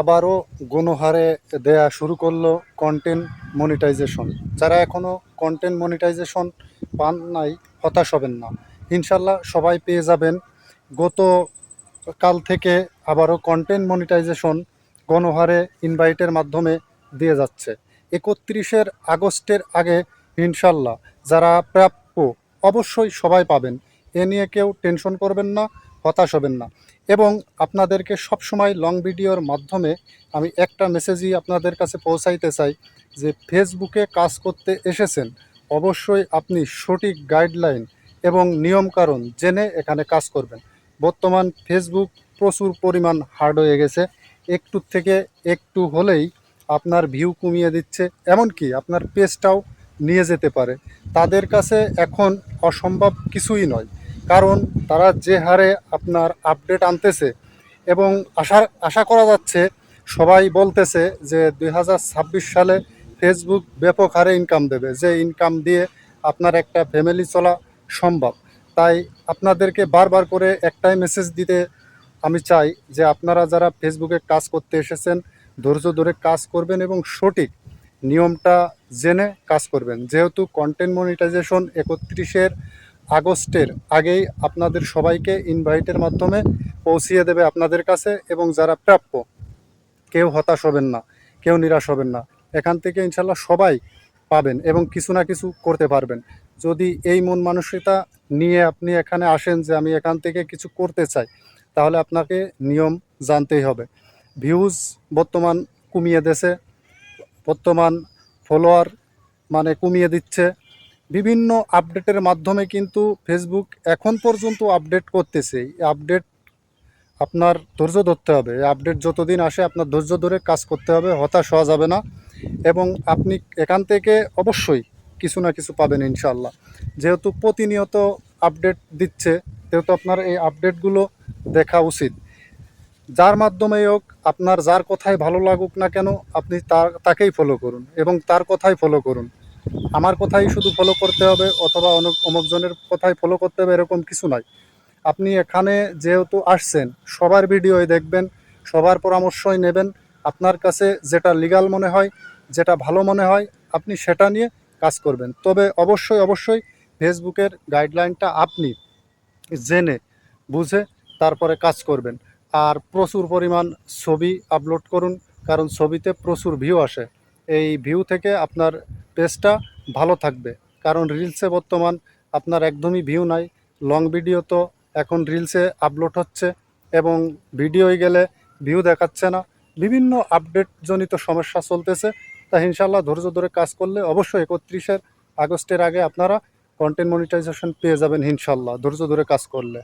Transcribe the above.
আবারও গণহারে দেয়া শুরু করলো কন্টেন্ট মনিটাইজেশন। যারা এখনও কন্টেন্ট মনিটাইজেশন পান নাই, হতাশ হবেন না, ইনশাল্লাহ সবাই পেয়ে যাবেন। গত কাল থেকে আবারও কন্টেন্ট মনিটাইজেশন গণহারে ইনভাইটের মাধ্যমে দিয়ে যাচ্ছে। 31 আগস্টের আগে ইনশাল্লাহ যারা প্রাপ্য অবশ্যই সবাই পাবেন। এ নিয়ে কেউ টেনশন করবেন না, হতাশ হবেন না। এবং আপনাদেরকে সবসময় লং ভিডিওর মাধ্যমে আমি একটা মেসেজই আপনাদের কাছে পৌঁছাইতে চাই যে ফেসবুকে কাজ করতে এসেছেন, অবশ্যই আপনি সঠিক গাইডলাইন এবং নিয়মকানুন জেনে এখানে কাজ করবেন। বর্তমান ফেসবুক প্রচুর পরিমাণ হার্ড হয়ে গেছে। একটু থেকে একটু হলেই আপনার ভিউ কমিয়ে দিচ্ছে, এমনকি আপনার পেজটাও নিয়ে যেতে পারে। তাদের কাছে এখন অসম্ভব কিছুই নয়, কারণ তারা যে হারে আপনার আপডেট আনতেছে এবং আশা আশা করা যাচ্ছে, সবাই বলতেছে যে 2026 সালে ফেসবুক ব্যাপক হারে ইনকাম দেবে, যে ইনকাম দিয়ে আপনার একটা ফ্যামিলি চলা সম্ভব। তাই আপনাদেরকে বারবার করে একটাই মেসেজ দিতে আমি চাই যে আপনারা যারা ফেসবুকে কাজ করতে এসেছেন, ধৈর্য ধরে কাজ করবেন এবং সঠিক নিয়মটা জেনে কাজ করবেন। যেহেতু কন্টেন্ট মনিটাইজেশন 31 আগস্টের আগেই আপনাদের সবাইকে ইনভাইটের মাধ্যমে পৌঁছিয়ে দেবে আপনাদের কাছে, এবং যারা প্রাপ্য, কেউ হতাশ হবেন না, কেউ নিরাশ হবেন না। এখান থেকে ইনশাল্লাহ সবাই পাবেন এবং কিছু না কিছু করতে পারবেন। যদি এই মন মানসিকতা নিয়ে আপনি এখানে আসেন যে আমি এখান থেকে কিছু করতে চাই, তাহলে আপনাকে নিয়ম জানতেই হবে। ভিউজ বর্তমান কমিয়ে দেছে, বর্তমান ফলোয়ার মানে কমিয়ে দিচ্ছে। বিভিন্ন আপডেটের মাধ্যমে কিন্তু ফেসবুক এখন পর্যন্ত আপডেট করতেছে। এই আপডেট আপনার ধৈর্য ধরতে হবে। এই আপডেট যতদিন আসে আপনার ধৈর্য ধরে কাজ করতে হবে, হতাশ হওয়া যাবে না। এবং আপনি এখান থেকে অবশ্যই কিছু না কিছু পাবেন ইনশাল্লাহ। যেহেতু প্রতিনিয়ত আপডেট দিচ্ছে, সেহেতু আপনার এই আপডেটগুলো দেখা উচিত। যার মাধ্যমেই হোক, আপনার যার কথাই ভালো লাগুক না কেন, আপনি তাকেই ফলো করুন এবং তার কথাই ফলো করুন। আমার কথাই শুধু ফলো করতে হবে অথবা অমুকজনের কথাই ফলো করতে হবে এরকম কিছু নয়। আপনি এখানে যেহেতু আসছেন, সবার ভিডিওই দেখবেন, সবার পরামর্শই নেবেন। আপনার কাছে যেটা লিগ্যাল মনে হয়, যেটা ভালো মনে হয়, আপনি সেটা নিয়ে কাজ করবেন। তবে অবশ্যই অবশ্যই ফেসবুকের গাইডলাইনটা আপনি জেনে বুঝে তারপরে কাজ করবেন। আর প্রচুর পরিমাণ ছবি আপলোড করুন, কারণ ছবিতে প্রচুর ভিউ আসে। এই ভিউ থেকে আপনার পেজটা ভালো থাকবে। কারণ রিলসে বর্তমান আপনার একদমই ভিউ নাই। লং ভিডিও তো এখন রিলসে আপলোড হচ্ছে এবং ভিডিওয় গেলে ভিউ দেখাচ্ছে না। বিভিন্ন আপডেটজনিত সমস্যা চলতেছে। তা ইনশাল্লাহ ধৈর্য ধরে কাজ করলে অবশ্যই 31 আগস্টের আগে আপনারা কন্টেন্ট মনিটাইজেশন পেয়ে যাবেন ইনশাল্লাহ, ধৈর্য ধরে কাজ করলে।